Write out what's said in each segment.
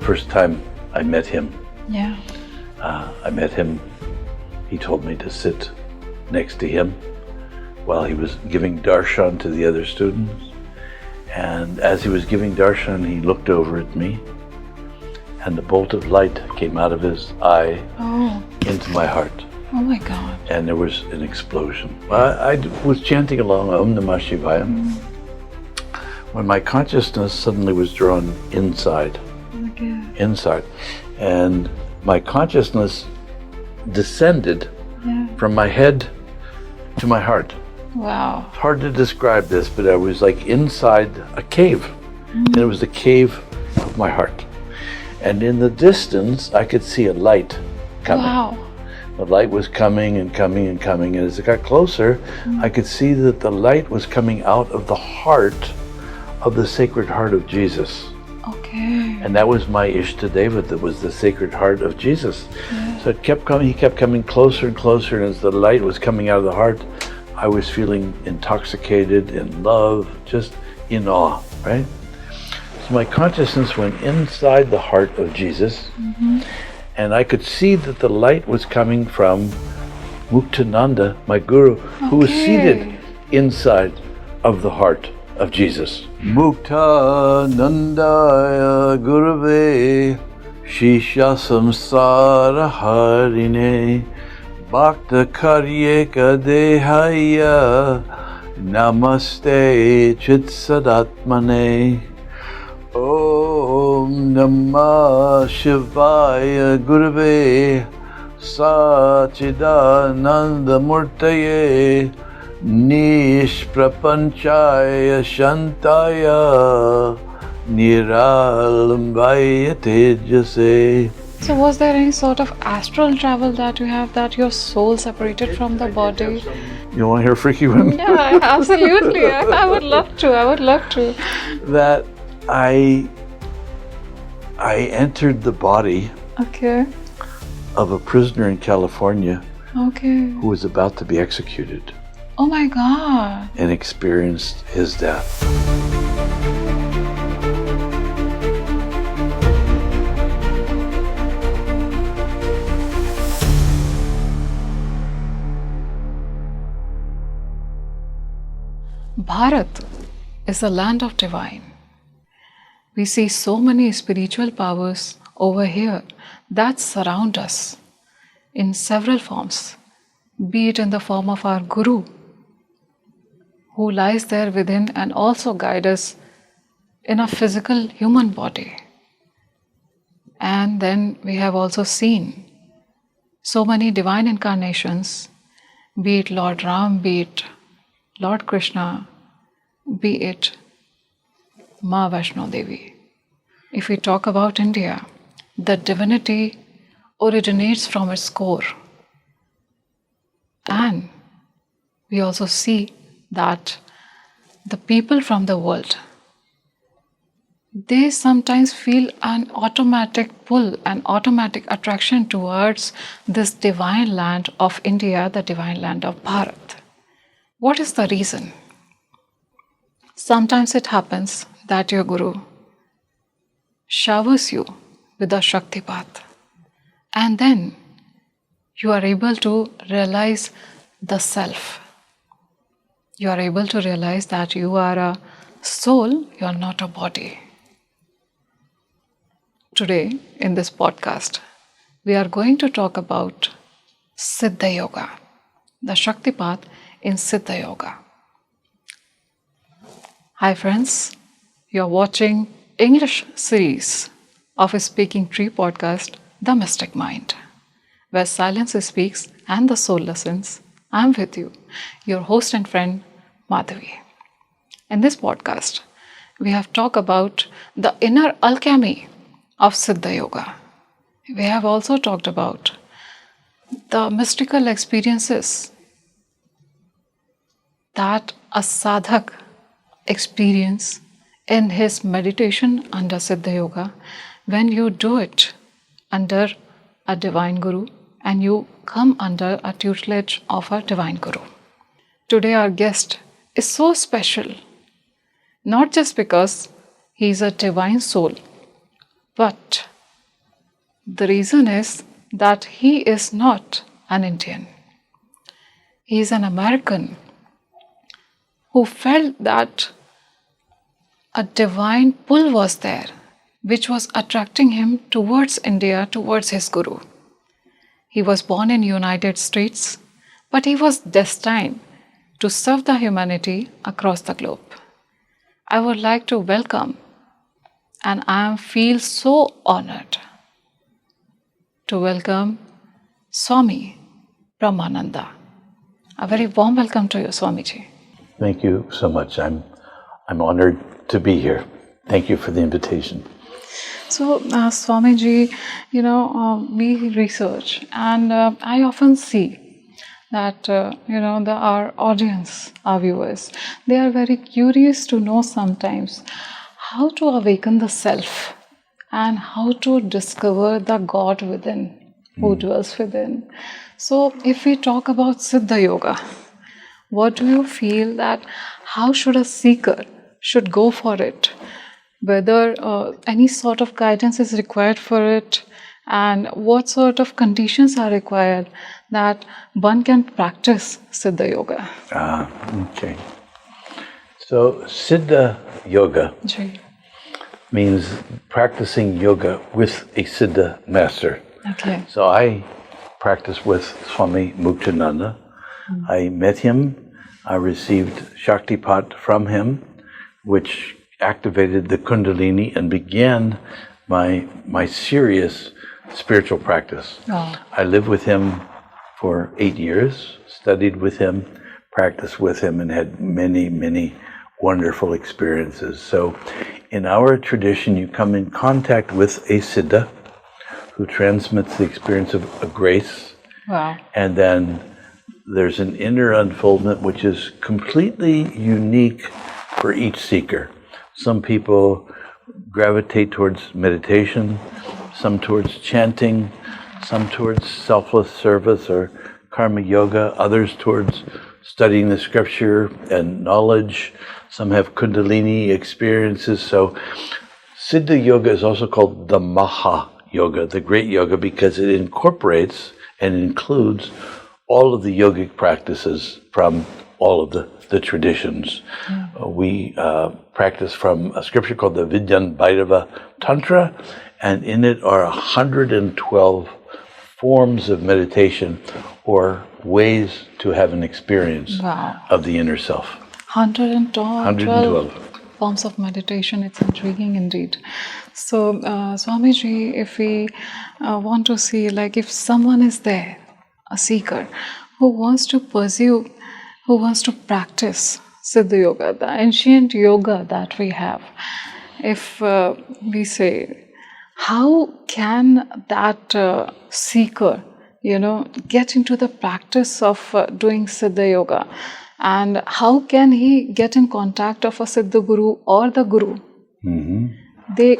first time I met him. Yeah. I met him, he told me to sit next to him while he was giving darshan to the other students. And as he was giving darshan, he looked over at me, and the bolt of light came out of his eye into my heart. Oh my God. And there was an explosion. I was chanting along Om Namah Shivaya when my consciousness suddenly was drawn inside. Inside. And my consciousness descended from my head to my heart. Wow. It's hard to describe this, but I was like inside a cave. And it was the cave of my heart. And in the distance, I could see a light coming. Wow. The light was coming and coming and coming. And as it got closer, I could see that the light was coming out of the heart of the Sacred Heart of Jesus. Okay. And that was my Ishta Deva, that was the Sacred Heart of Jesus. Yeah. So it kept coming, he kept coming closer and closer, and as the light was coming out of the heart, I was feeling intoxicated, in love, just in awe, right? So my consciousness went inside the heart of Jesus, and I could see that the light was coming from Muktananda, my guru, who was seated inside of the heart of Jesus. Muktanandaya Gurave Shisha Samsara Harine Bhakta Karyeka Dehaya Namaste Chitsadatmane Om Namah Shivaya Gurave Sachidananda Murtaye Nishprapanchaya Shantaya Niralambaya Tejase. So was there any sort of astral travel that you have, that your soul separated from the body? You want to hear a freaky one? Yeah, absolutely. I would love to. That I entered the body of a prisoner in California who was about to be executed. Oh my God. And experienced his death. Bharat is the land of divine. We see so many spiritual powers over here that surround us in several forms, be it in the form of our Guru, who lies there within and also guides us in a physical human body. And then we have also seen so many divine incarnations, be it Lord Ram, be it Lord Krishna, be it Ma Vaishno Devi. If we talk about India, the divinity originates from its core. And we also see that the people from the world, they sometimes feel an automatic pull, an automatic attraction towards this divine land of India, the divine land of Bharat. What is the reason? Sometimes it happens that your Guru showers you with a Shaktipat, and then you are able to realize the self. You are able to realize that you are a soul, you are not a body. Today, in this podcast, we are going to talk about Siddha Yoga, the Shaktipat in Siddha Yoga. Hi friends, you are watching English series of a Speaking Tree podcast, The Mystic Mind, where silence speaks and the soul listens. I'm with you, your host and friend, Madhavi. In this podcast, we have talked about the inner alchemy of Siddha Yoga. We have also talked about the mystical experiences that a sadhak experience in his meditation under Siddha Yoga when you do it under a divine guru and you come under a tutelage of a divine guru. Today our guest is so special, not just because he is a divine soul, but The reason is that he is not an Indian. He is an American who felt that a divine pull was there, which was attracting him towards India, towards his guru. He was born in United States, but he was destined to serve the humanity across the globe. I would like to welcome, and I feel so honored to welcome Swami Brahmananda. A very warm welcome to you, Swamiji. Thank you so much. I'm honored to be here. Thank you for the invitation. So, Swamiji, we research, and I often see that, our audience, our viewers, they are very curious to know sometimes how to awaken the self and how to discover the God within, who dwells within. So, if we talk about Siddha Yoga, what do you feel that how should a seeker should go for it? Whether any sort of guidance is required for it, and what sort of conditions are required that one can practice Siddha Yoga? Okay. So Siddha Yoga means practicing yoga with a Siddha master. Okay. So I practice with Swami Muktananda. I met him. I received Shaktipat from him, which activated the Kundalini and began my serious spiritual practice. Oh. I lived with him for 8 years, studied with him, practiced with him, and had many, many wonderful experiences. So in our tradition, you come in contact with a Siddha who transmits the experience of a grace. Wow. And then there's an inner unfoldment which is completely unique for each seeker. Some people gravitate towards meditation, some towards chanting, some towards selfless service or karmic yoga, others towards studying the scripture and knowledge. Some have Kundalini experiences. So Siddha Yoga is also called the Maha Yoga, the great yoga, because it incorporates and includes all of the yogic practices from all of the traditions. We practice from a scripture called the Bhairav Tantra, and in it are 112 forms of meditation or ways to have an experience of the inner self. 112 forms of meditation. It's intriguing indeed. So, Swamiji, if we want to see, like if someone is there, a seeker, who wants to pursue, who wants to practice Siddha Yoga, the ancient yoga that we have, if we say, how can that seeker, get into the practice of doing Siddha Yoga? And how can he get in contact of a Siddha Guru or the Guru? They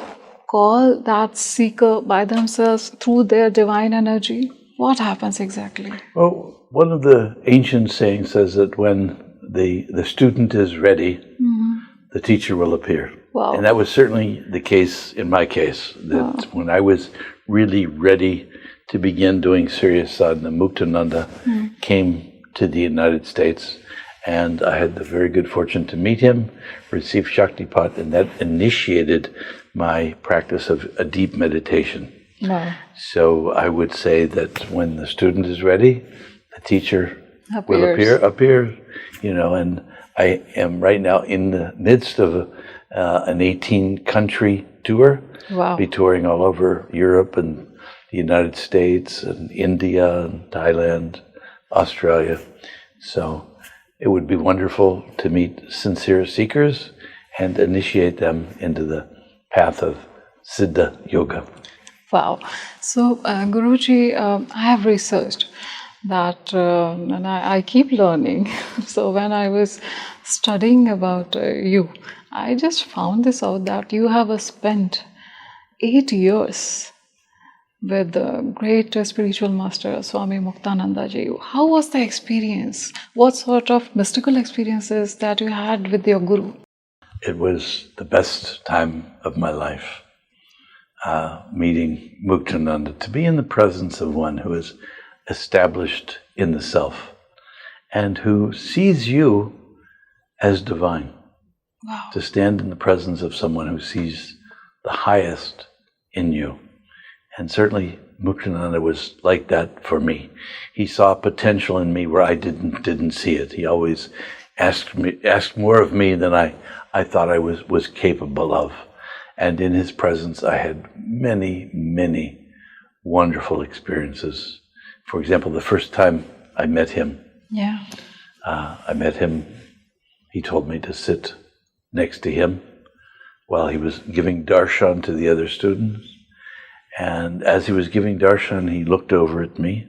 call that seeker by themselves through their divine energy. What happens exactly? Well, one of the ancient sayings says that when the student is ready, the teacher will appear. Wow. And that was certainly the case in my case, that when I was really ready to begin doing serious sadhana, Muktananda came to the United States, and I had the very good fortune to meet him, receive Shaktipat, and that initiated my practice of a deep meditation. Wow. So I would say that when the student is ready, the teacher will appear, and I am right now in the midst of an 18-country tour. Wow. Be touring all over Europe and the United States and India and Thailand, Australia. So it would be wonderful to meet sincere seekers and initiate them into the path of Siddha Yoga. Wow. So, Guruji, I have researched that, and I keep learning. So, when I was studying about you, I just found this out that you have spent 8 years with the great spiritual master Swami Muktananda ji. How was the experience? What sort of mystical experiences that you had with your guru? It was the best time of my life. meeting Muktananda, to be in the presence of one who is established in the self and who sees you as divine. Wow. To stand in the presence of someone who sees the highest in you. And certainly Muktananda was like that for me. He saw potential in me where I didn't see it. He always asked more of me than I thought I was capable of. And in his presence I had many, many wonderful experiences. For example, the first time I met him, he told me to sit next to him while he was giving darshan to the other students. And as he was giving darshan, he looked over at me,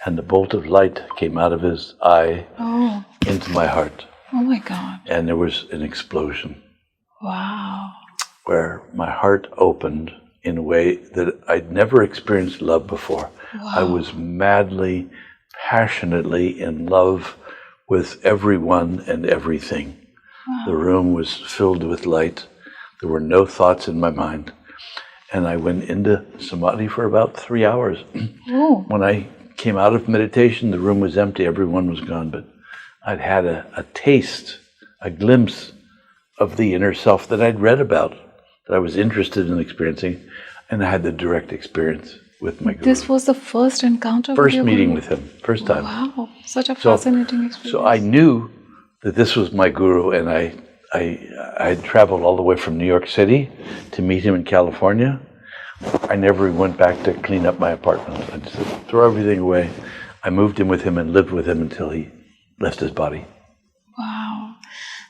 and the bolt of light came out of his eye into my heart. Oh my God. And there was an explosion. Wow. Where my heart opened in a way that I'd never experienced love before. Wow. I was madly, passionately in love with everyone and everything. Wow. The room was filled with light. There were no thoughts in my mind. And I went into samadhi for about 3 hours. Oh. When I came out of meditation, the room was empty, everyone was gone, but I'd had a taste, a glimpse of the inner self that I'd read about, that I was interested in experiencing, and I had the direct experience with my guru. This was the first encounter First with your meeting guru? with him, first time. Wow, such a fascinating experience. So I knew that this was my guru, and I had traveled all the way from New York City to meet him in California. I never went back to clean up my apartment. I just said, throw everything away. I moved in with him and lived with him until he left his body. Wow.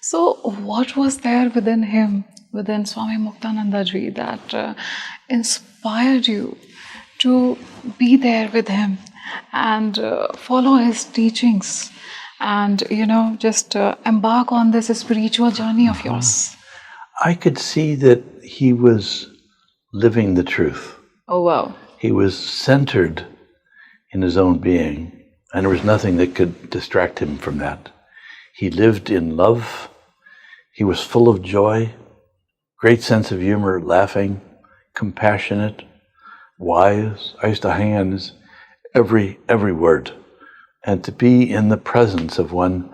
So what was there within him, within Swami Muktananda ji, that inspired you to be there with him and follow his teachings and, just embark on this spiritual journey of yours? I could see that he was living the truth. Oh, wow. He was centered in his own being, and there was nothing that could distract him from that. He lived in love. He was full of joy, great sense of humor, laughing, compassionate, wise. I used to hang on his every word. And to be in the presence of one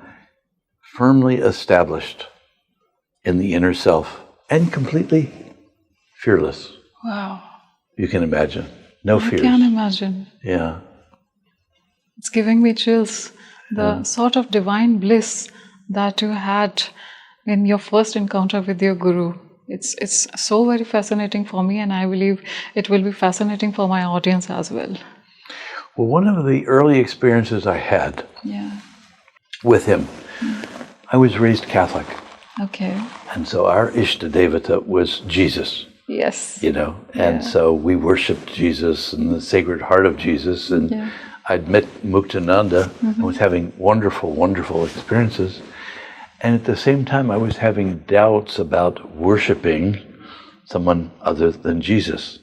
firmly established in the inner self and completely fearless. Wow. You can imagine. No fears. I can imagine. Yeah. It's giving me chills. The sort of divine bliss that you had in your first encounter with your guru. It's so very fascinating for me, and I believe it will be fascinating for my audience as well. Well, one of the early experiences I had with him, I was raised Catholic. Okay. And so our Ishta Deva was Jesus. Yes. And so we worshipped Jesus and the Sacred Heart of Jesus. And I'd met Muktananda and was having wonderful, wonderful experiences. And at the same time, I was having doubts about worshiping someone other than Jesus.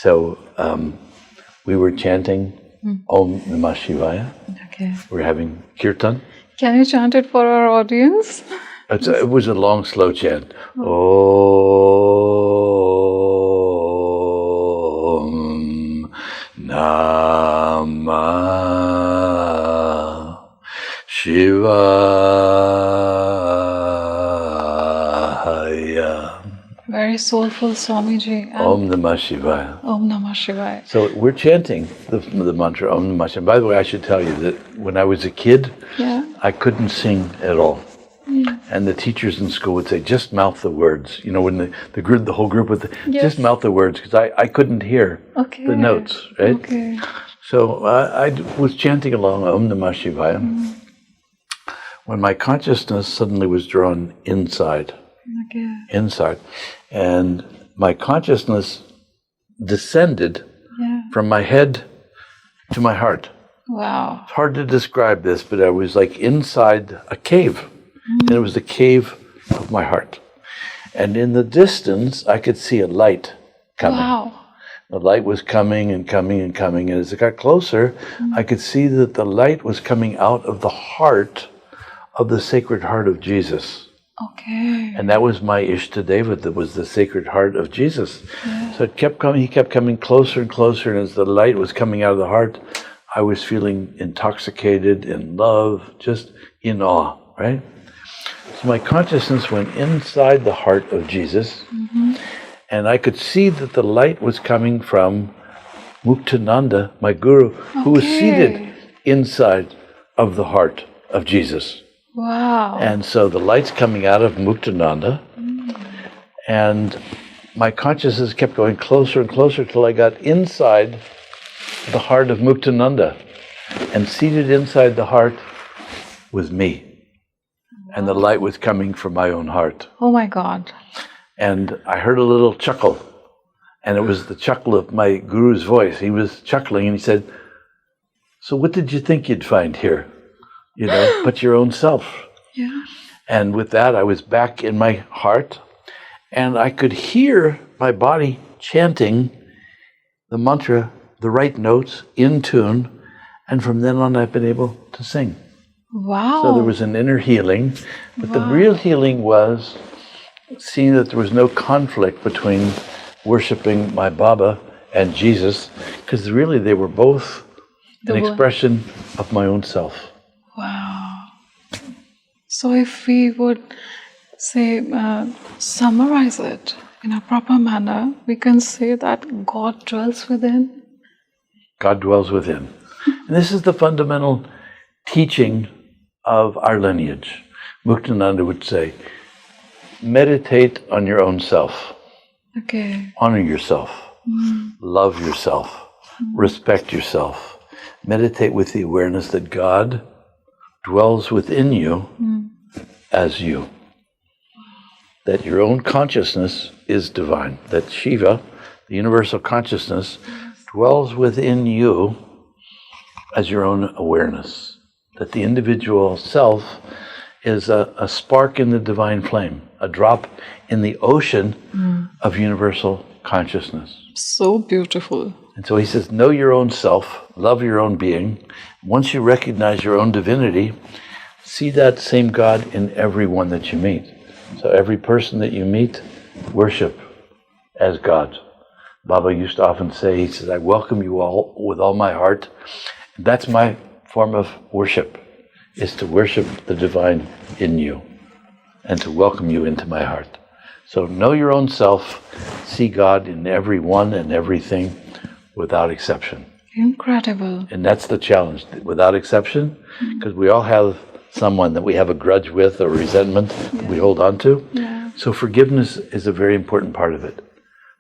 So we were chanting Om Namah Shivaya. Okay. We were having kirtan. Can you chant it for our audience? It was a long, slow chant. Om Namah Shivaya. Very soulful, Swamiji. Om Namah Shivaya. Om Namah Shivaya. So we're chanting the mantra Om Namah Shivaya. By the way, I should tell you that when I was a kid, I couldn't sing at all. And the teachers in school would say, just mouth the words. When the whole group would, just mouth the words, because I couldn't hear the notes, right? Okay. So I was chanting along Om Namah Shivaya when my consciousness suddenly was drawn inside. Inside. And my consciousness descended from my head to my heart. Wow. It's hard to describe this, but I was like inside a cave. And it was the cave of my heart. And in the distance, I could see a light coming. Wow. The light was coming and coming and coming. And as it got closer, I could see that the light was coming out of the heart of the Sacred Heart of Jesus. Okay. And that was my Ishta Deva, that was the Sacred Heart of Jesus. So it kept coming, he kept coming closer and closer, and as the light was coming out of the heart, I was feeling intoxicated, in love, just in awe, right? So my consciousness went inside the heart of Jesus, and I could see that the light was coming from Muktananda, my guru, who was seated inside of the heart of Jesus. Wow. And so the light's coming out of Muktananda, and my consciousness kept going closer and closer till I got inside the heart of Muktananda. And seated inside the heart was me. And the light was coming from my own heart. Oh my God. And I heard a little chuckle. And it was the chuckle of my guru's voice. He was chuckling and he said, "So what did you think you'd find here? You know, but your own self." Yeah. And with that, I was back in my heart, and I could hear my body chanting the mantra, the right notes, in tune, and from then on I've been able to sing. Wow. So there was an inner healing, but the real healing was seeing that there was no conflict between worshiping my Baba and Jesus, because really they were both an expression of my own self. Wow. So if we would say, summarize it in a proper manner, we can say that God dwells within. God dwells within. And this is the fundamental teaching of our lineage. Muktananda would say, meditate on your own self. Okay. Honor yourself. Love yourself. Respect yourself. Meditate with the awareness that God dwells within you as you. That your own consciousness is divine. That Shiva, the universal consciousness, dwells within you as your own awareness. That the individual self is a spark in the divine flame, a drop in the ocean of universal consciousness. So beautiful. And so he says, know your own self, love your own being. Once you recognize your own divinity, see that same God in everyone that you meet. So every person that you meet, worship as God. Baba used to often say, he says, I welcome you all with all my heart. And that's my form of worship, is to worship the divine in you and to welcome you into my heart. So know your own self, see God in everyone and everything without exception. Incredible. And that's the challenge, without exception, because we all have someone that we have a grudge with or resentment that we hold on to. Yeah. So forgiveness is a very important part of it.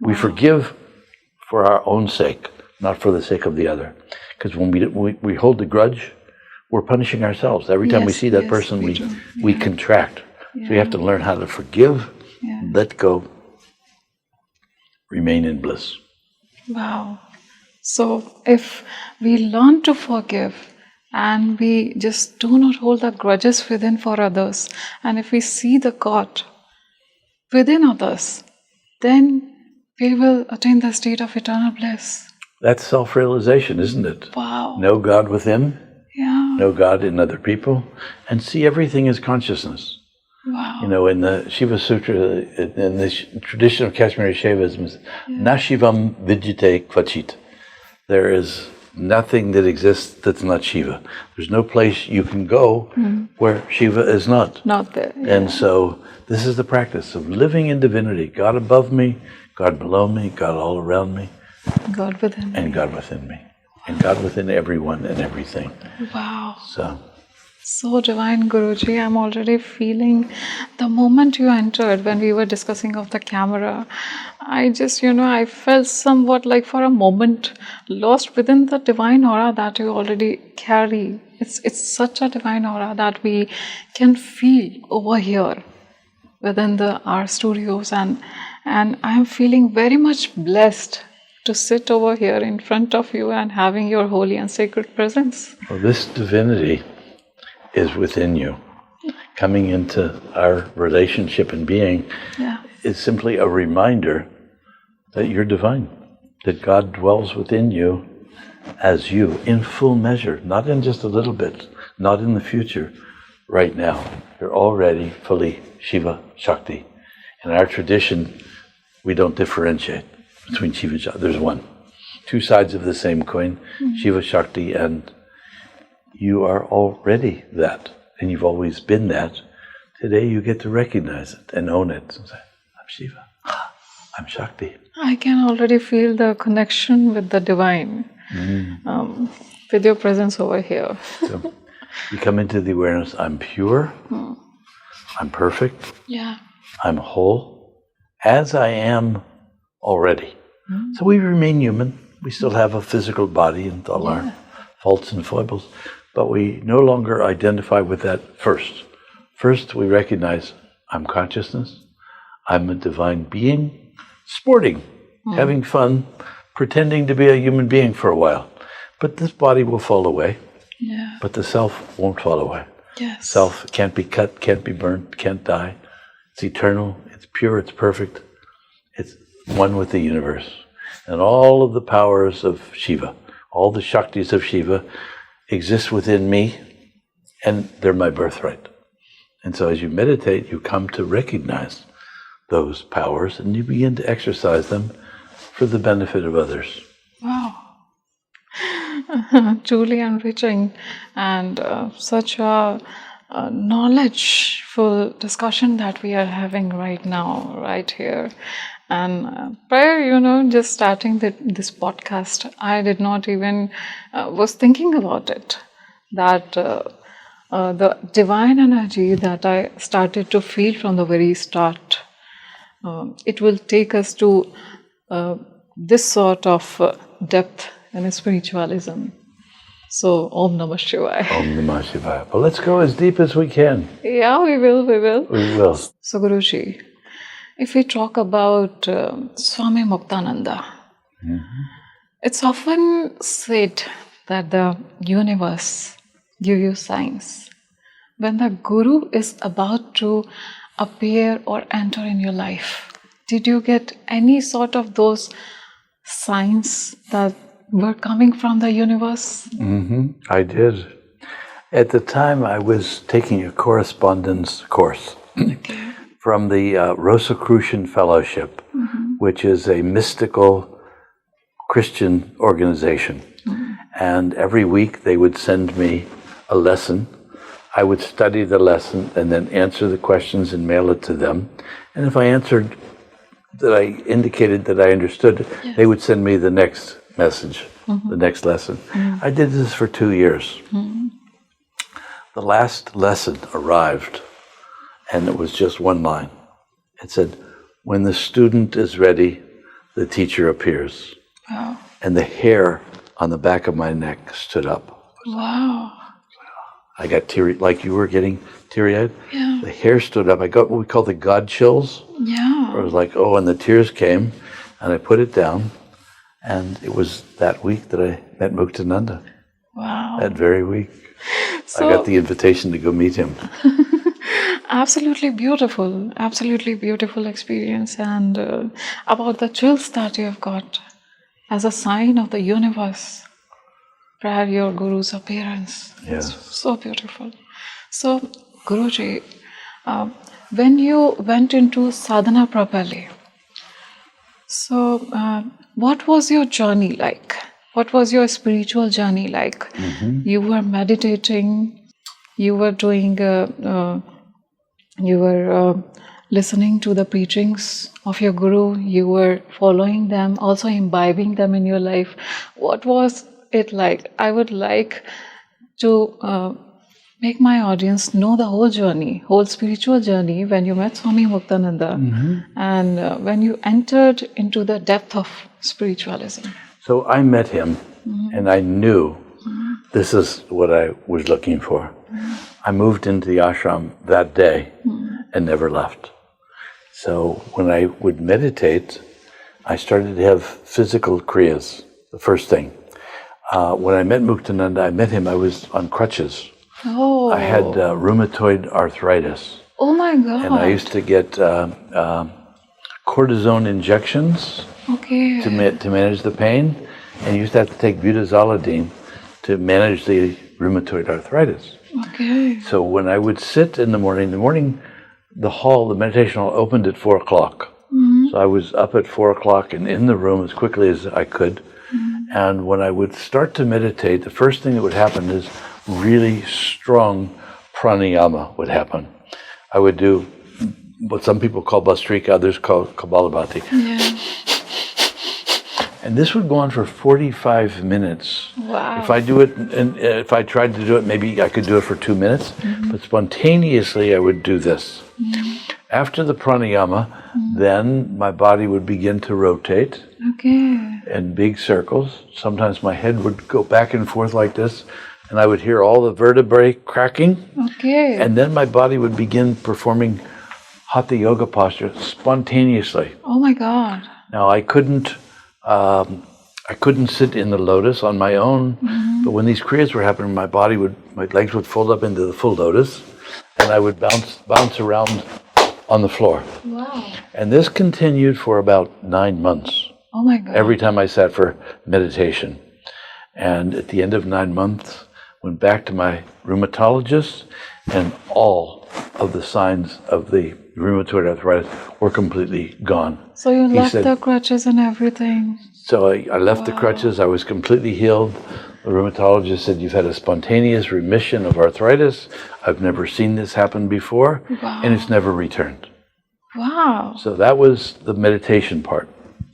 We forgive for our own sake, not for the sake of the other. Because when we hold the grudge, we're punishing ourselves. Every time we see that person, we contract. So you have to learn how to forgive, let go, remain in bliss. Wow. So if we learn to forgive and we just do not hold the grudges within for others, and if we see the God within others, then we will attain the state of eternal bliss. That's self-realization, isn't it? Wow. Know God within, Yeah. know God in other people, and see everything as consciousness. Wow. You know, in the Shiva Sutra, in the tradition of Kashmiri Shaivism, na shivam vidyate kvachit. There is nothing that exists that's not Shiva. There's no place you can go where Shiva is not. Not there. And so this is the practice of living in divinity. God above me, God below me, God all around me. God within me. And God within me. And God within everyone and everything. Wow. So divine, Guruji. I'm already feeling the moment you entered when we were discussing of the camera. I just, I felt somewhat like for a moment lost within the divine aura that you already carry. It's such a divine aura that we can feel over here within our studios, and I am feeling very much blessed to sit over here in front of you and having your holy and sacred presence. well, this divinity is within you. Coming into our relationship and being is simply a reminder that you're divine, that God dwells within you as you, in full measure, not in just a little bit, not in the future, right now. You're already fully Shiva Shakti. In our tradition, we don't differentiate between Shiva and Shakti. There's one. Two sides of the same coin, Shiva Shakti, and you are already that. And you've always been that. Today you get to recognize it and own it. And say, I'm Shiva. I'm Shakti. I can already feel the connection with the divine, with your presence over here. So you come into the awareness, I'm pure, I'm perfect, I'm whole, as I am already. So we remain human. We still have a physical body and all our faults and foibles, but we no longer identify with that first. First, we recognize I'm consciousness, I'm a divine being, sporting, having fun, pretending to be a human being for a while. But this body will fall away, but the self won't fall away. Yes. Self can't be cut, can't be burnt, can't die. It's eternal, it's pure, it's perfect. It's one with the universe. And all of the powers of Shiva, all the Shaktis of Shiva exist within me, and they're my birthright. And so as you meditate, you come to recognize those powers, and you begin to exercise them for the benefit of others. Wow. Truly enriching, and such a knowledgeful discussion that we are having right now, right here. And prior, just starting this podcast, I did not even was thinking about it, that the divine energy that I started to feel from the very start, it will take us to this sort of depth in spiritualism. So, Om Namah Shivaya. Om Namah Shivaya. Well, let's go as deep as we can. Yeah, we will. We will. So, Guruji, if we talk about Swami Muktananda, it's often said that the universe gives you signs. When the Guru is about to appear or enter in your life, did you get any sort of those signs that were coming from the universe? I did. At the time, I was taking a correspondence course from the Rosicrucian Fellowship, which is a mystical Christian organization. And every week they would send me a lesson. I would study the lesson and then answer the questions and mail it to them. And if I answered that I indicated that I understood, they would send me the next message, the next lesson. I did this for 2 years. The last lesson arrived, and it was just one line. It said, when the student is ready, the teacher appears. Wow. And the hair on the back of my neck stood up. Wow. I got teary, like you were getting teary-eyed. Yeah. The hair stood up. I got what we call the God chills. Yeah. Where it was like, oh, and the tears came, and I put it down. And it was that week that I met Muktananda. Wow. That very week. So, I got the invitation to go meet him. absolutely beautiful experience. And about the chills that you have got as a sign of the universe prior your Guru's appearance. Yes. It's so beautiful. So, Guruji, when you went into sadhana properly, so what was your journey like? What was your spiritual journey like? You were meditating, you were doing, you were listening to the preachings of your Guru, you were following them, also imbibing them in your life. What was it like? I would like to make my audience know the whole journey, whole spiritual journey when you met Swami Muktananda and when you entered into the depth of spiritualism. So I met him and I knew this is what I was looking for. I moved into the ashram that day and never left. So when I would meditate, I started to have physical kriyas, the first thing. When I met Muktananda, I met him, I was on crutches. Oh. I had rheumatoid arthritis. Oh my God. And I used to get cortisone injections to manage the pain, and you used to have to take butazolidine to manage the rheumatoid arthritis. Okay. So when I would sit in the morning, the meditation hall opened at 4 o'clock. So I was up at 4 o'clock and in the room as quickly as I could. And when I would start to meditate, the first thing that would happen is really strong pranayama would happen. I would do what some people call Bhastrika, others call Kapalabhati. Yeah. And this would go on for 45 minutes. Wow. If I do it, and if I tried to do it, maybe I could do it for 2 minutes, but spontaneously I would do this. After the pranayama, then my body would begin to rotate in big circles. Sometimes my head would go back and forth like this, and I would hear all the vertebrae cracking. And then my body would begin performing Hatha Yoga posture spontaneously. Oh my God. Now I couldn't sit in the lotus on my own, but when these kriyas were happening, my legs would fold up into the full lotus, and I would bounce around on the floor. Wow. And this continued for about 9 months. Oh my God. Every time I sat for meditation. And at the end of 9 months, went back to my rheumatologist, and all of the signs of the rheumatoid arthritis were completely gone. So you left the crutches and everything. So I left the crutches. I was completely healed. The rheumatologist said, "You've had a spontaneous remission of arthritis. I've never seen this happen before, and it's never returned." Wow. So that was the meditation part.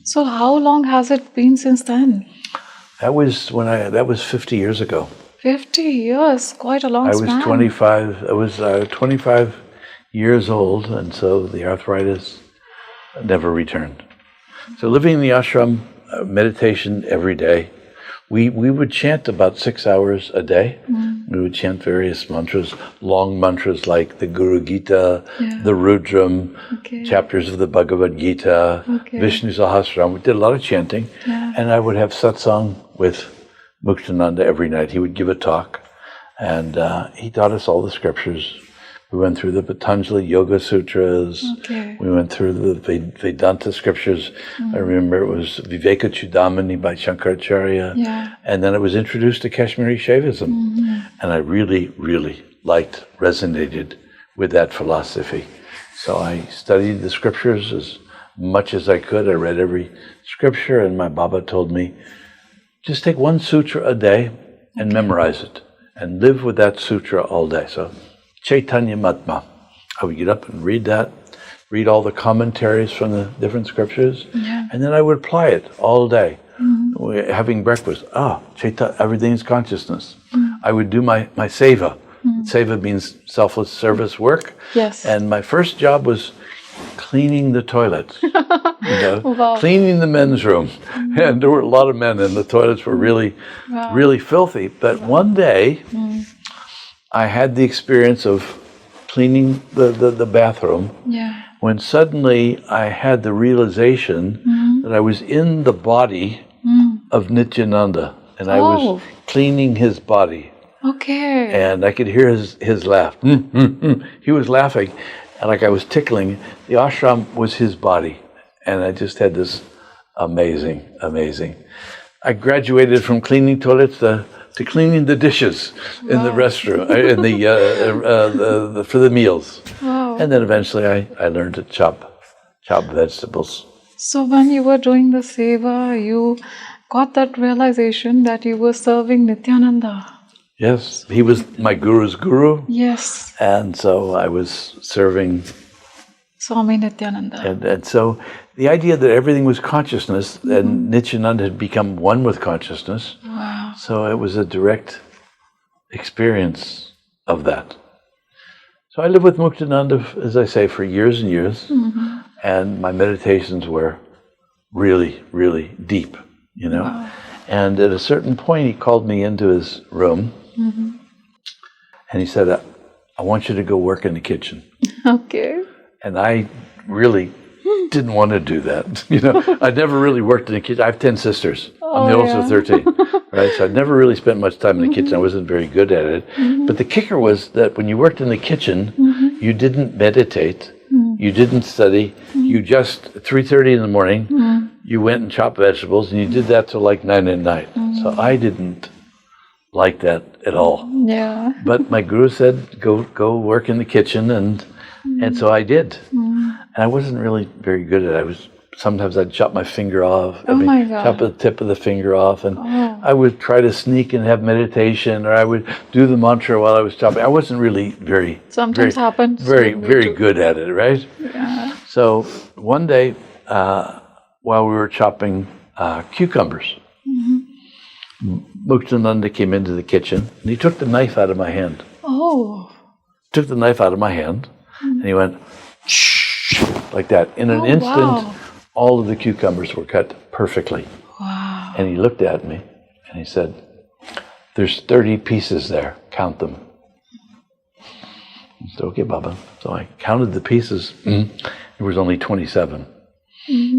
So how long has it been since then? That was 50 years ago. 50 years, quite a long span. I was 25 years old, and so the arthritis never returned. So living in the ashram, meditation every day. We would chant about 6 hours a day. We would chant various mantras, long mantras like the Guru Gita, the Rudram, chapters of the Bhagavad Gita, Vishnu Sahasranam. We did a lot of chanting, and I would have satsang with Muktananda every night. He would give a talk, and he taught us all the scriptures. We went through the Patanjali Yoga Sutras. We went through the Vedanta scriptures. I remember it was Viveka Chudamani by Shankaracharya. And then it was introduced to Kashmiri Shaivism. And I really, really resonated with that philosophy. So I studied the scriptures as much as I could. I read every scripture, and my Baba told me, just take one sutra a day and memorize it, and live with that sutra all day. So Chaitanya Matma. I would get up and read that, read all the commentaries from the different scriptures, and then I would apply it all day. Having breakfast, everything is consciousness. I would do my seva. Seva means selfless service work. And my first job was cleaning the toilets, cleaning the men's room. And there were a lot of men, and the toilets were really, really filthy. But one day, I had the experience of cleaning the bathroom when suddenly I had the realization that I was in the body of Nityananda, and I was cleaning his body. And I could hear his laugh. He was laughing, and like I was tickling. The ashram was his body, and I just had this amazing. I graduated from cleaning toilets to cleaning the dishes in the restroom, for the meals. And then eventually I learned to chop vegetables. So when you were doing the seva, you got that realization that you were serving Nityananda. Yes, he was my guru's guru. Yes. And so I was serving Swami Nityananda. And so the idea that everything was consciousness, and Nityananda had become one with consciousness. So it was a direct experience of that. So I lived with Muktananda, as I say, for years and years, and my meditations were really, really deep, And at a certain point, he called me into his room, and he said, "I want you to go work in the kitchen." And I really didn't want to do that. I'd never really worked in the kitchen. I have 10 sisters. I'm the oldest of 13. Right? So I'd never really spent much time in the kitchen. I wasn't very good at it. But the kicker was that when you worked in the kitchen, you didn't meditate, you didn't study, you just, 3:30 in the morning, you went and chopped vegetables, and you did that till like 9 at night. So I didn't like that at all. Yeah. But my guru said, go work in the kitchen, and so I did. And I wasn't really very good at it. Sometimes I'd chop my finger off. My God. Chop the tip of the finger off, and I would try to sneak and have meditation, or I would do the mantra while I was chopping. I wasn't really Sometimes happens. very good at it, right? Yeah. So one day, while we were chopping cucumbers, Muktananda came into the kitchen, and he took the knife out of my hand. Oh. Took the knife out of my hand, and he went like that. In an instant, all of the cucumbers were cut perfectly. Wow. And he looked at me, and he said, "There's 30 pieces there. Count them." I said, "Okay, Baba." So I counted the pieces. There was only 27.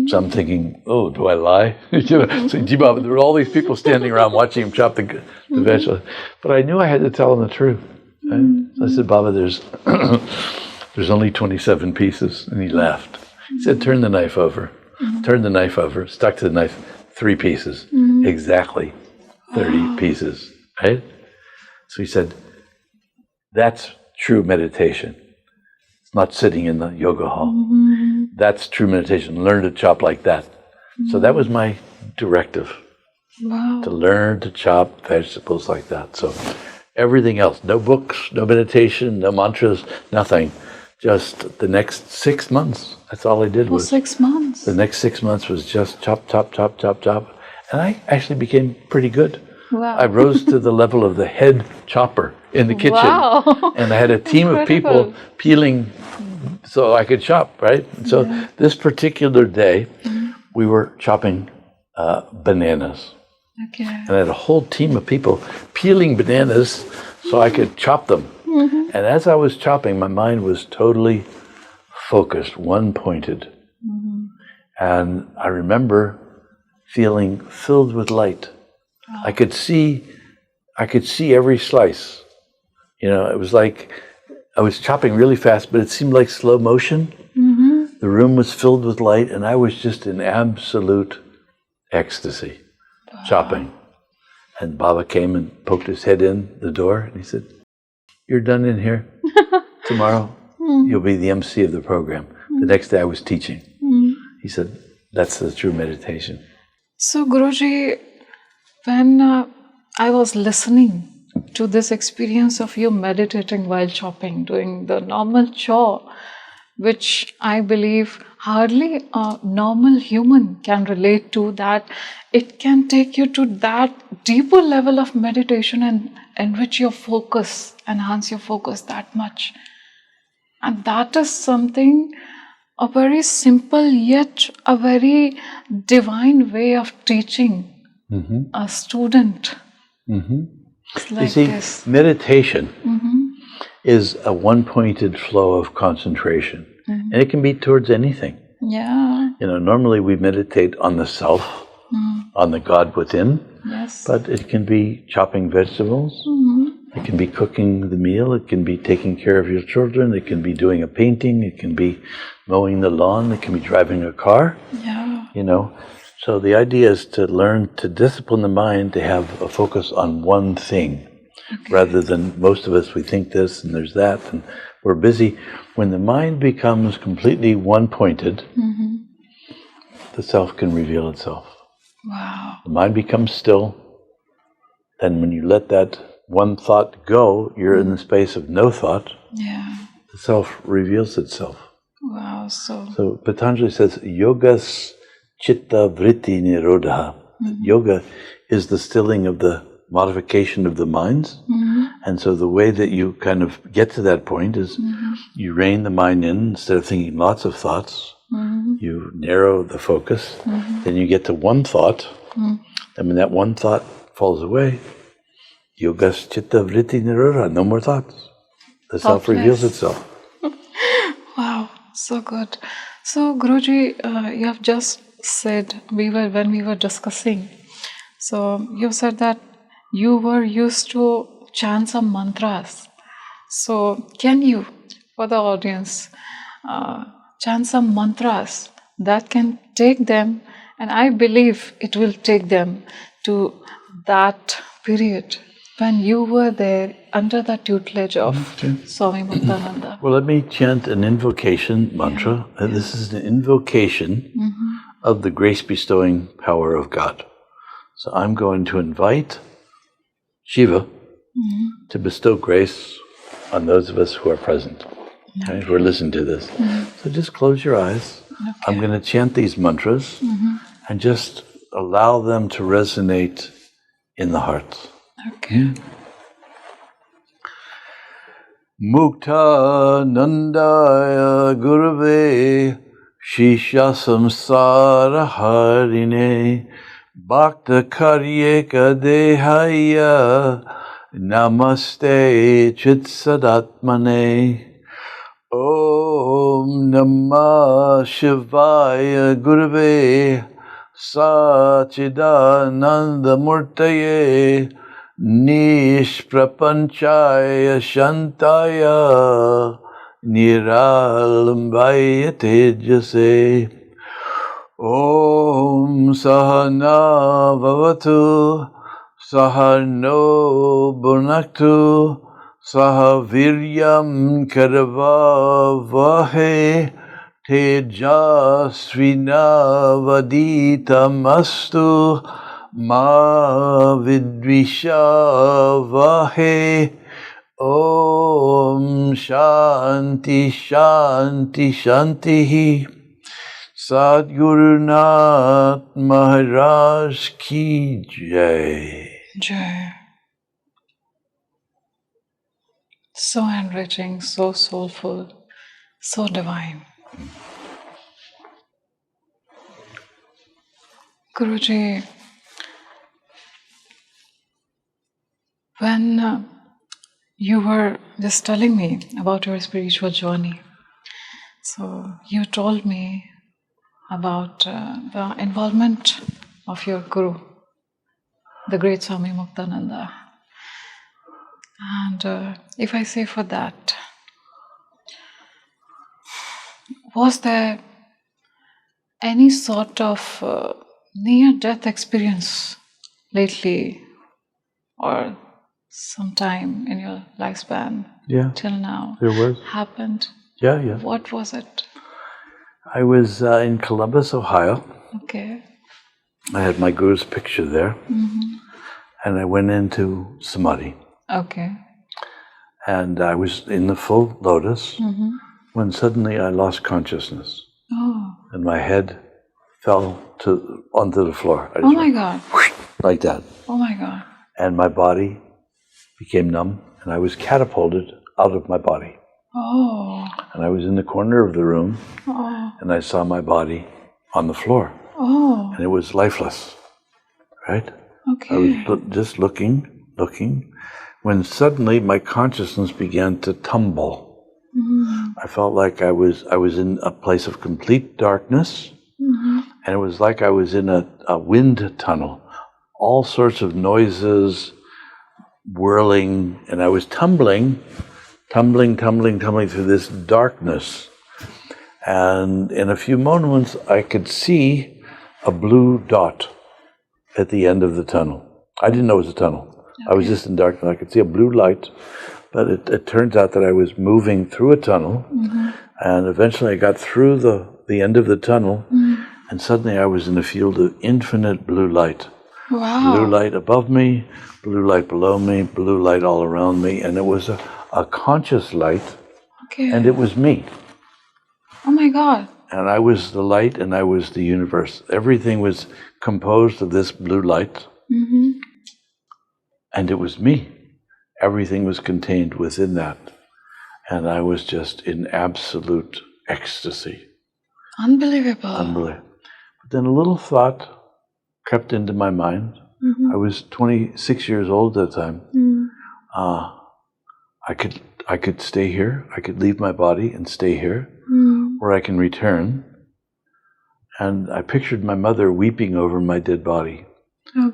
So I'm thinking, oh, do I lie? So, gee, Baba, there were all these people standing around watching him chop the vegetables. But I knew I had to tell him the truth. Right? So I said, "Baba, there's only 27 pieces." And he laughed. He said, "Turn the knife over." Turned the knife over, stuck to the knife, 3 pieces. Exactly 30 pieces, right? So he said, "That's true meditation. It's not sitting in the yoga hall. That's true meditation. Learn to chop like that." So that was my directive. Wow. To learn to chop vegetables like that. So everything else, no books, no meditation, no mantras, nothing. Just the next 6 months, that's all I did was... 6 months? The next 6 months was just chop, chop, chop, chop, chop. And I actually became pretty good. Wow. I rose to the level of the head chopper in the kitchen. Wow. And I had a team of people peeling so I could chop, right? So this particular day, we were chopping bananas. Okay. And I had a whole team of people peeling bananas so I could chop them. And as I was chopping, my mind was totally focused, one-pointed. And I remember feeling filled with light. I could see every slice. You know, it was like I was chopping really fast, but it seemed like slow motion. The room was filled with light, and I was just in absolute ecstasy, chopping. And Baba came and poked his head in the door, and he said, "You're done in here. Tomorrow, you'll be the MC of the program." The next day I was teaching. He said, "That's the true meditation." So, Guruji, when I was listening to this experience of you meditating while chopping, doing the normal chore, which I believe hardly a normal human can relate to, that it can take you to that deeper level of meditation and enrich your focus, enhance your focus that much. And that is something, a very simple yet a very divine way of teaching a student. It's like you see, this. meditation is a one-pointed flow of concentration. And it can be towards anything. Yeah. You know, normally we meditate on the self, on the God within, Yes. but it can be chopping vegetables, it can be cooking the meal, it can be taking care of your children, it can be doing a painting, it can be mowing the lawn, it can be driving a car, Yeah. you know. So the idea is to learn to discipline the mind to have a focus on one thing, rather than most of us, we think this and there's that, and we're busy. When the mind becomes completely one-pointed, the self can reveal itself. Wow. The mind becomes still, then when you let that one thought go, you're in the space of no thought. Yeah. The self reveals itself. Wow. So Patanjali says, yogas chitta vritti nirodha. Yoga is the stilling of the modification of the minds. And so the way that you kind of get to that point is you rein the mind in. Instead of thinking lots of thoughts, you narrow the focus. Then you get to one thought. And when that one thought falls away, yogas chitta vritti nirodha, no more thoughts. The self reveals itself. Wow, so good. So Guruji, you have just said, when we were discussing, so you said that you were used to chant some mantras. So can you, for the audience, chant some mantras that can take them, and I believe it will take them to that period, when you were there under the tutelage of Swami Muktananda. Well, let me chant an invocation mantra. This is an invocation of the grace-bestowing power of God. So I'm going to invite Shiva to bestow grace on those of us who are present, okay, who are listening to this. So just close your eyes. Okay. I'm going to chant these mantras and just allow them to resonate in the heart. Okay. Muktanandaya Gurave Shisha Samsara Harine Bhakta Karyeka Dehaya Namaste Chitsadatmane Om Namah Shivaya Gurave Sachidananda Murtaye Nishprapanchaya Shantaya Niralambaya Tejase Om Sahana Vavatu Sahano Bhunaktu Sahaviryam Karavavahe Tejasvinavaditamastu Ma Vidvishavahe Om Shanti Shanti Shanti Sadguru Nath Maharaj Ki Jai. Jai. So enriching, so soulful, so divine. Guruji, when you were just telling me about your spiritual journey, so you told me about the involvement of your Guru, the great Swami Muktananda. And if I say for that, was there any sort of near-death experience lately or sometime in your lifespan till now? There was. Happened? Yeah. What was it? I was in Columbus, Ohio. Okay. I had my Guru's picture there. And I went into Samadhi. Okay. And I was in the full lotus when suddenly I lost consciousness. Oh. And my head fell onto the floor. Oh my God. Like that. Oh my God. And my body became numb, and I was catapulted out of my body. Oh. And I was in the corner of the room, and I saw my body on the floor. Oh. And it was lifeless, right? Okay. I was just looking, when suddenly my consciousness began to tumble. I felt like I was in a place of complete darkness, and it was like I was in a wind tunnel. All sorts of noises, whirling, and I was tumbling through this darkness. And in a few moments, I could see a blue dot at the end of the tunnel. I didn't know it was a tunnel. Okay. I was just in darkness. I could see a blue light, but it turns out that I was moving through a tunnel, and eventually I got through the end of the tunnel, and suddenly I was in a field of infinite blue light. Wow. Blue light above me, blue light below me, blue light all around me, and it was a conscious light, and it was me. Oh my God. And I was the light, and I was the universe. Everything was composed of this blue light, and it was me. Everything was contained within that. And I was just in absolute ecstasy. Unbelievable. But then a little thought crept into my mind. I was 26 years old at the time. I could stay here. I could leave my body and stay here, or I can return. And I pictured my mother weeping over my dead body.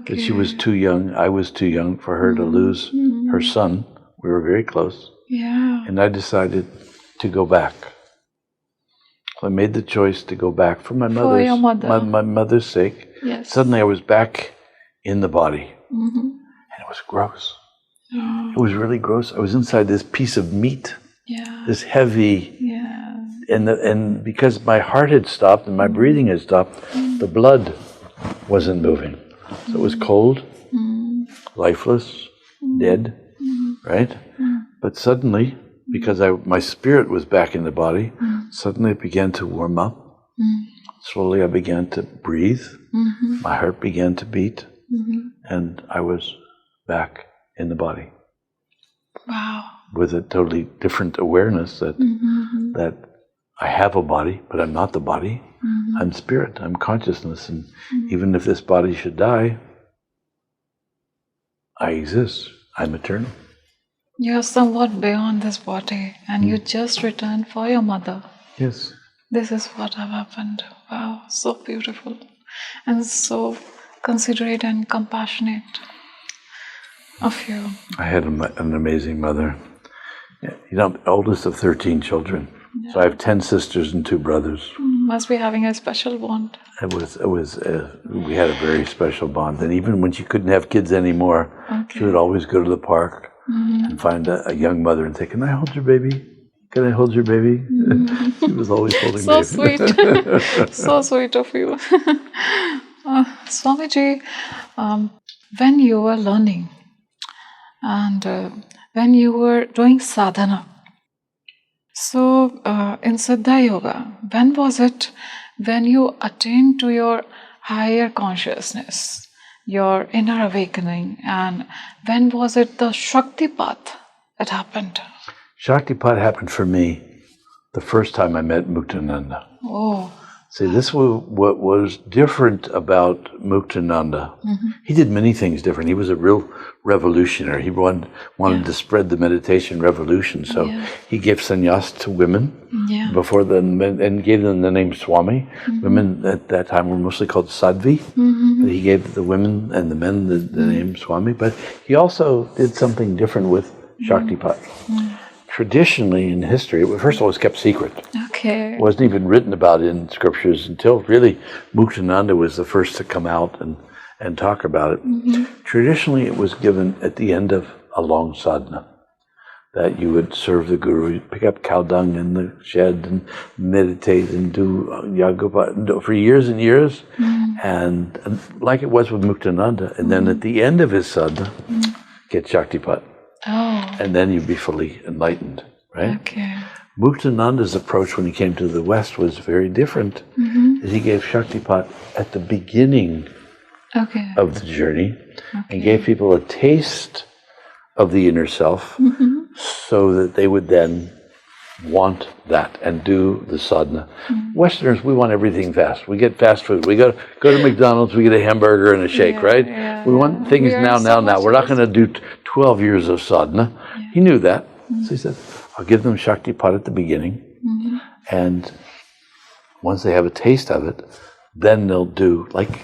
That she was too young. I was too young for her to lose her son. We were very close. Yeah. And I decided to go back. So I made the choice to go back for my mother's, your mother. my mother's sake. Yes. Suddenly I was back in the body. And it was gross. It was really gross. I was inside this piece of meat, Yeah. this heavy, Yeah. and because my heart had stopped and my breathing had stopped, the blood wasn't moving. So it was cold, lifeless, dead, right? But suddenly, because my spirit was back in the body, suddenly it began to warm up. Slowly I began to breathe. My heart began to beat, and I was back in the body. Wow. With a totally different awareness that I have a body, but I'm not the body. I'm spirit, I'm consciousness, and even if this body should die, I exist. I'm eternal. You're somewhat beyond this body, and you just returned for your mother. Yes. This is what have happened. Wow, so beautiful, and so considerate and compassionate of you. I had an amazing mother. You know, I'm the oldest of 13 children. Yeah. So I have 10 sisters and 2 brothers. Must be having a special bond. We had a very special bond. And even when she couldn't have kids anymore, she would always go to the park and find a young mother and say, "Can I hold your baby? Can I hold your baby?" She was always holding so baby. Sweet. So sweet of you. Swamiji, when you were learning and when you were doing sadhana, so in Siddha Yoga, when was it when you attained to your higher consciousness, your inner awakening, and when was it the Shaktipat that happened? Shaktipat happened for me the first time I met Muktananda. Oh. See, this was what was different about Muktananda. He did many things different. He was a real revolutionary. He wanted to spread the meditation revolution. So he gave sannyas to women before the men, and gave them the name Swami. Women at that time were mostly called sadhvi. He gave the women and the men the name Swami. But he also did something different with Shaktipat. Traditionally in history, first of all, it was kept secret. Okay. It wasn't even written about in scriptures until really Muktananda was the first to come out and talk about it. Traditionally, it was given at the end of a long sadhana, that you would serve the Guru, you'd pick up cow dung in the shed and meditate and do yoga for years and years, and like it was with Muktananda. And then at the end of his sadhana, get Shaktipat. Oh. And then you'd be fully enlightened, right? Okay. Muktananda's approach when he came to the West was very different. He gave Shaktipat at the beginning of the journey and gave people a taste of the inner self so that they would then want that and do the sadhana. Westerners, we want everything fast. We get fast food. We go to McDonald's, we get a hamburger and a shake, right? Yeah, we want things now. We're not going to do 12 years of sadhana. He knew that. So he said, I'll give them Shaktipat at the beginning, and once they have a taste of it, then they'll do, like,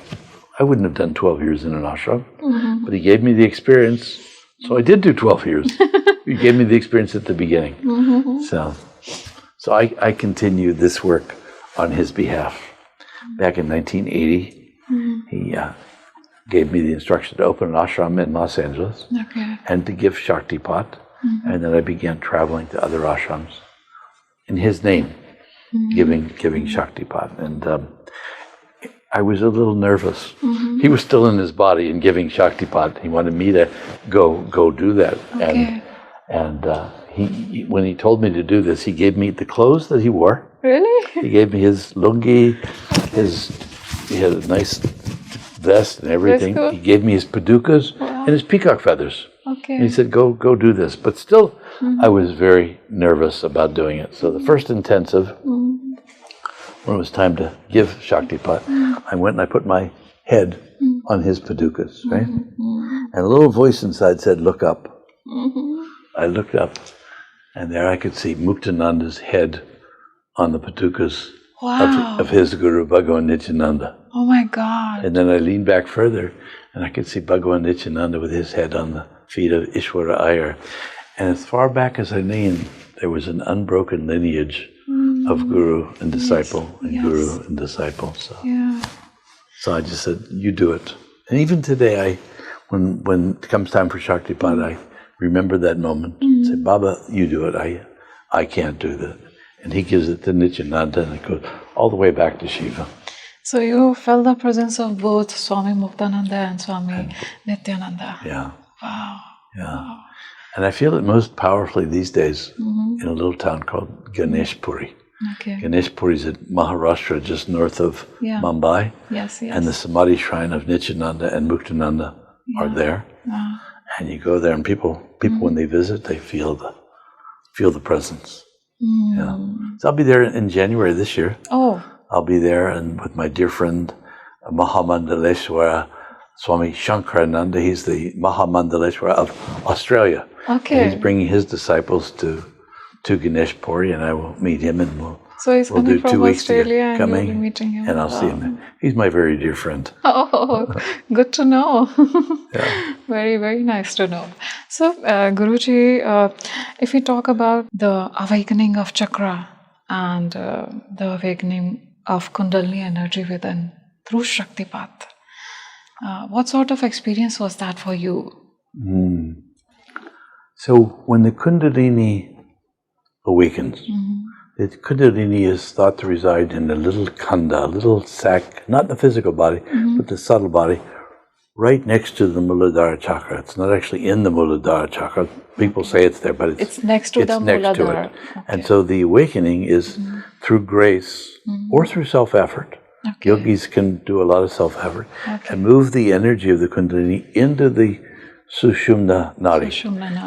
I wouldn't have done 12 years in an ashram, but he gave me the experience, so I did do 12 years. He gave me the experience at the beginning. So I continued this work on his behalf. Back in 1980, he gave me the instruction to open an ashram in Los Angeles and to give Shaktipat. And then I began traveling to other ashrams in his name, giving Shaktipat. And I was a little nervous. He was still in his body and giving Shaktipat. He wanted me to go do that. And he when he told me to do this, he gave me the clothes that he wore. Really? He gave me his lungi, he had a nice vest and everything. He gave me his padukas and his peacock feathers. And he said, go do this. But still, I was very nervous about doing it. So the first intensive, when it was time to give Shaktipat, I went and I put my head on his padukas, right? And a little voice inside said, look up. I looked up, and there I could see Muktananda's head on the padukas of his Guru, Bhagavan Nityananda. Oh my God. And then I leaned back further, and I could see Bhagavan Nityananda with his head on the feet of Ishwara Iyer. And as far back as I leaned, there was an unbroken lineage of Guru and disciple, and Guru and disciple. So I just said, you do it. And even today, when it comes time for Shaktipat, I remember that moment. Say, Baba, you do it. I can't do that. And he gives it to Nityananda, and it goes all the way back to Shiva. So you felt the presence of both Swami Muktananda and Swami Nityananda. Yeah. Wow. Yeah. Wow. And I feel it most powerfully these days in a little town called Ganeshpuri. Okay. Ganeshpuri is in Maharashtra, just north of Mumbai. Yes, yes. And the Samadhi shrine of Nityananda and Muktananda are there. Wow. And you go there, and people when they visit, they feel the presence. Yeah. So I'll be there in January this year. Oh. I'll be there, and with my dear friend Mahamandaleshwara Swami Shankarananda. He's the Mahamandaleshwara of Australia. Okay. And he's bringing his disciples to Ganeshpuri, and I will meet him, and we'll he's do coming 2 from weeks Australia, and coming, you'll be meeting him. and I'll see him. He's my very dear friend. Oh, good to know. Yeah. Very, very nice to know. So, Guruji, if we talk about the awakening of chakra and the awakening of Kundalini energy within through Shaktipat, what sort of experience was that for you? So, when the Kundalini awakens, the Kundalini is thought to reside in a little khanda, a little sac, not the physical body, but the subtle body, right next to the Muladhara chakra. It's not actually in the Muladhara chakra. People say it's there, but it's next to the Muladhara. Okay. And so the awakening is through grace or through self-effort. Okay. Yogis can do a lot of self-effort and move the energy of the Kundalini into the Sushumna Nadi.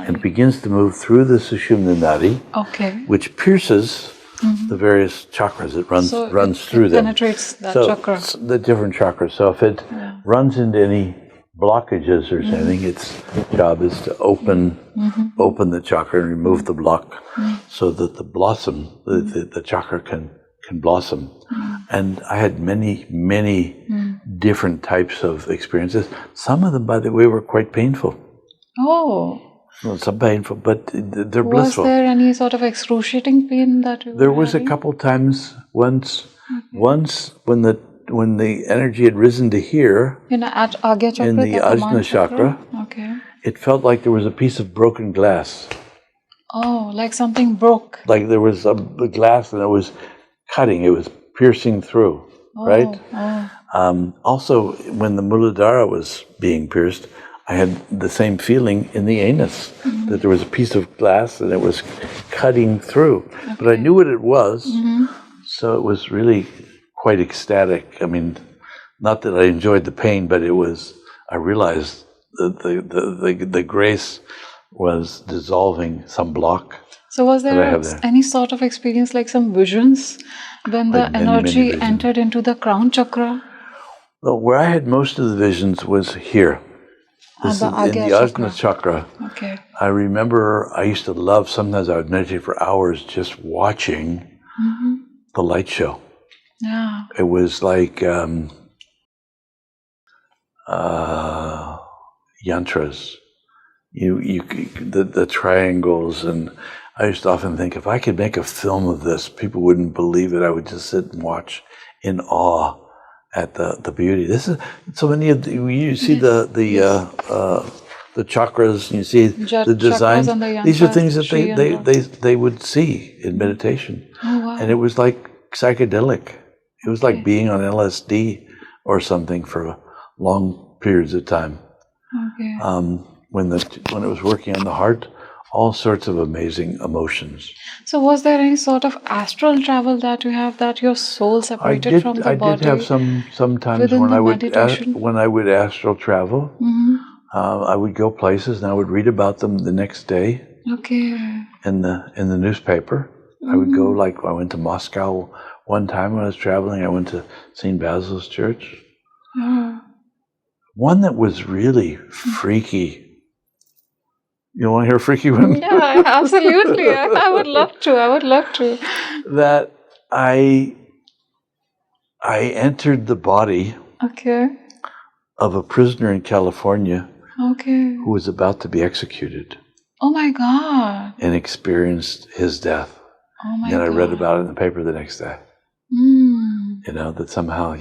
And it begins to move through the Sushumna Nadi, which pierces the various chakras. It runs through them. Penetrates that chakra. The different chakras. So if it runs into any blockages or something, its job is to open the chakra and remove the block so that the blossom, the chakra can blossom. And I had many, many different types of experiences. Some of them, by the way, were quite painful. Oh. Well, some painful, but they're blissful. Was there any sort of excruciating pain that you were There was having? a couple times. Once when the energy had risen to here, at Agya chakra, in the Ajna chakra, it felt like there was a piece of broken glass. Oh, like something broke. Like there was a glass and it was cutting, it was piercing through, right? Oh. Also, when the Muladhara was being pierced, I had the same feeling in the anus, that there was a piece of glass and it was cutting through. But I knew what it was, so it was really quite ecstatic. I mean, not that I enjoyed the pain, but I realized that the grace was dissolving some block. So was there any sort of experience, like some visions, when the energy entered into the crown chakra? Well, where I had most of the visions was here. This is in the Ajna chakra. Okay. I remember I used to love, sometimes I would meditate for hours just watching the light show. Yeah. It was like yantras. The triangles, and I used to often think, if I could make a film of this, people wouldn't believe it. I would just sit and watch in awe at the beauty. This is so many of you see the chakras, and you see the designs. These are things that they would see in meditation. Oh, wow. And it was like psychedelic. It was like being on LSD or something for long periods of time. Okay. When it was working on the heart, all sorts of amazing emotions. So was there any sort of astral travel that you have, that your soul separated from the body? I did have sometimes when I would astral travel. I would go places and I would read about them the next day. Okay. In the newspaper. I would go, like I went to Moscow one time when I was traveling. I went to St. Basil's Church. One that was really freaky. You want to hear a freaky one? Yeah, absolutely. I would love to. That I entered the body of a prisoner in California who was about to be executed. Oh my God. And experienced his death. Oh my God. And I read about it in the paper the next day. That somehow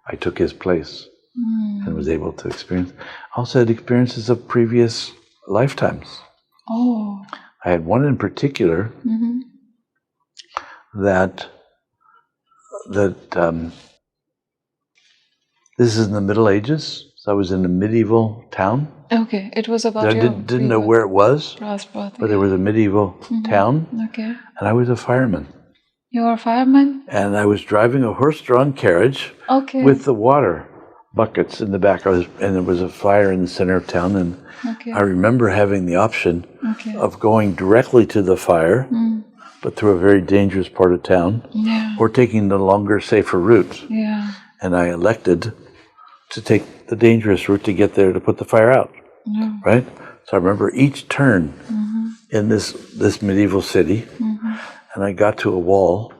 I took his place and was able to experience. Also had experiences of previous lifetimes. Oh. I had one in particular that this is in the Middle Ages. So I was in a medieval town. Okay, it was about I didn't know where it was, but there was a medieval town, Okay. and I was a fireman. You were a fireman? And I was driving a horse-drawn carriage Okay. with the water buckets in the back. And there was a fire in the center of town, and I remember having the option of going directly to the fire, but through a very dangerous part of town, or taking the longer, safer route. Yeah. And I elected to take the dangerous route to get there to put the fire out. Right? So I remember each turn in this medieval city, and I got to a wall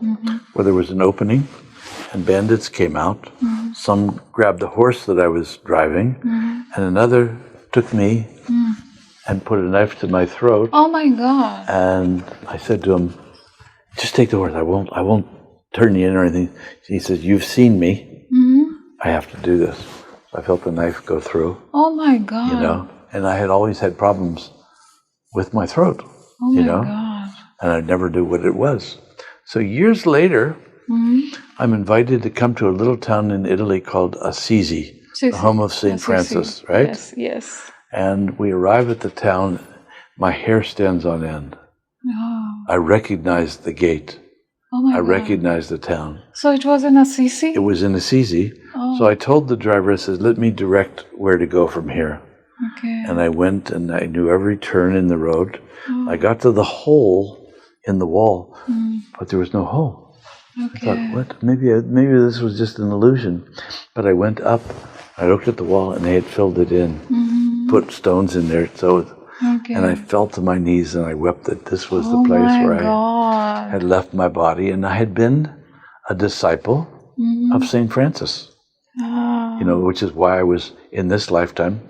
where there was an opening, and bandits came out. Some grabbed the horse that I was driving, and another took me and put a knife to my throat. Oh my God. And I said to him, just take the horse. I won't turn you in or anything. He says, you've seen me. I have to do this. I felt the knife go through. Oh my God. You know, and I had always had problems with my throat. Oh my God. And I never knew what it was. So years later, I'm invited to come to a little town in Italy called Assisi, the home of St. Francis, right? Yes, yes. And we arrive at the town, my hair stands on end. Oh. I recognized the gate. Oh my I God. recognized the town. So it was in Assisi? It was in Assisi. Oh. So I told the driver, I said, let me direct where to go from here. Okay. And I went and I knew every turn in the road. I got to the hole in the wall, but there was no hole. Okay. I thought, what? Maybe this was just an illusion. But I went up, I looked at the wall, and they had filled it in, put stones in there. And I fell to my knees and I wept that this was the place where I had left my body, and I had been a disciple of St. Francis. You know, which is why I was in this lifetime,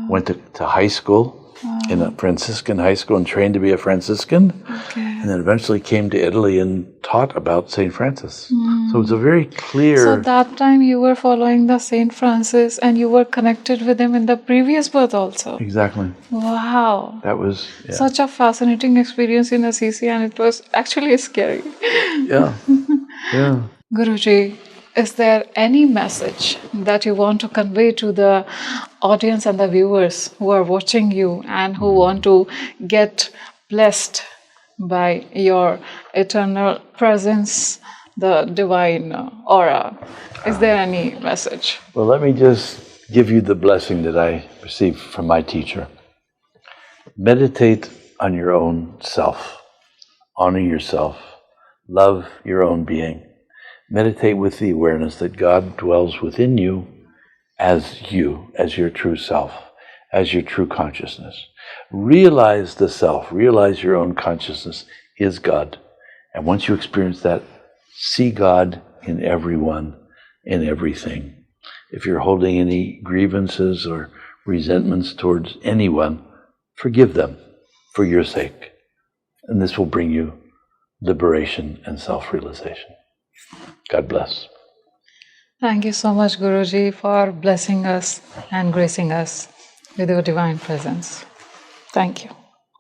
went to high school, in a Franciscan high school, and trained to be a Franciscan, and then eventually came to Italy and taught about St. Francis. So it's a very clear... So that time you were following the St. Francis and you were connected with him in the previous birth also. Exactly. Wow. That was... Such a fascinating experience in Assisi, and it was actually scary. Yeah. Yeah. Guruji, is there any message that you want to convey to the audience and the viewers who are watching you and who want to get blessed by your eternal presence, the divine aura? Is there any message? Well, let me just give you the blessing that I received from my teacher. Meditate on your own self. Honor yourself. Love your own being. Meditate with the awareness that God dwells within you, as your true self, as your true consciousness. Realize the self, realize your own consciousness is God. And once you experience that, see God in everyone, in everything. If you're holding any grievances or resentments towards anyone, forgive them for your sake. And this will bring you liberation and self-realization. God bless. Thank you so much, Guruji, for blessing us and gracing us with your divine presence. Thank you.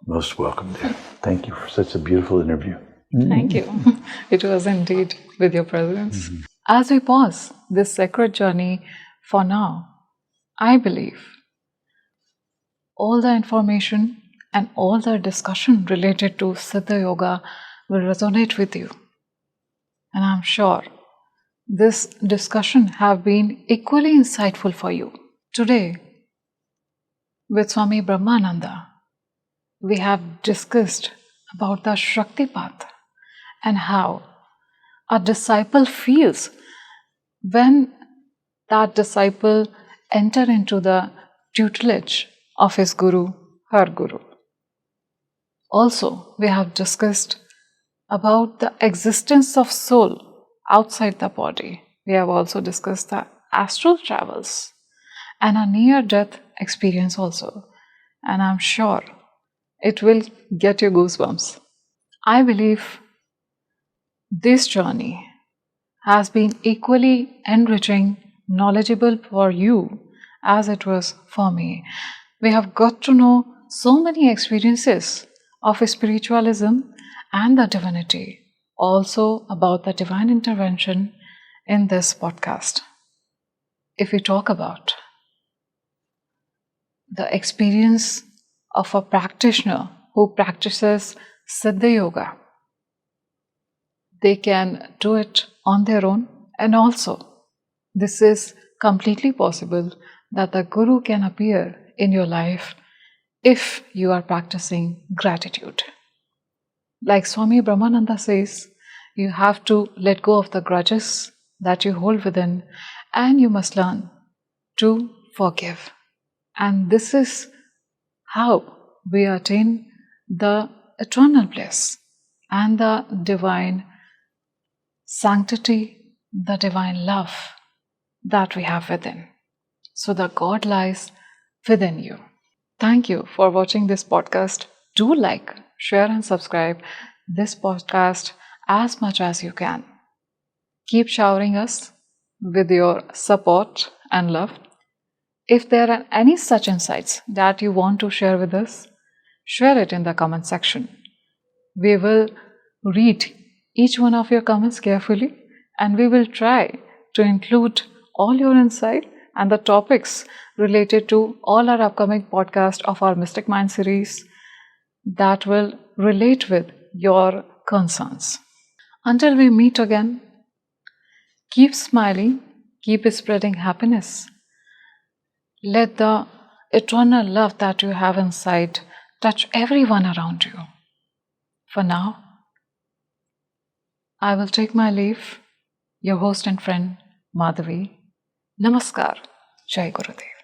Most welcome, dear. Thank you for such a beautiful interview. Thank you. It was indeed with your presence. As we pause this sacred journey for now, I believe all the information and all the discussion related to Siddha Yoga will resonate with you. And I'm sure this discussion have been equally insightful for you. Today, with Swami Brahmananda, we have discussed about the Shaktipat and how a disciple feels when that disciple enter into the tutelage of his guru, her guru. Also, we have discussed about the existence of soul outside the body. We have also discussed the astral travels and a near-death experience also. And I'm sure it will get you goosebumps. I believe this journey has been equally enriching, knowledgeable for you as it was for me. We have got to know so many experiences of spiritualism and the divinity, also about the divine intervention in this podcast. If we talk about the experience of a practitioner who practices Siddha Yoga, they can do it on their own, and also this is completely possible that the Guru can appear in your life if you are practicing gratitude. Like Swami Brahmananda says, you have to let go of the grudges that you hold within, and you must learn to forgive. And this is how we attain the eternal bliss and the divine sanctity, the divine love that we have within. So the God lies within you. Thank you for watching this podcast. Do like, share and subscribe this podcast as much as you can. Keep showering us with your support and love. If there are any such insights that you want to share with us, share it in the comment section. We will read each one of your comments carefully, and we will try to include all your insight and the topics related to all our upcoming podcasts of our Mystic Mind series that will relate with your concerns. Until we meet again, keep smiling, keep spreading happiness. Let the eternal love that you have inside touch everyone around you. For now, I will take my leave. Your host and friend, Madhavi. Namaskar. Jai Gurudev.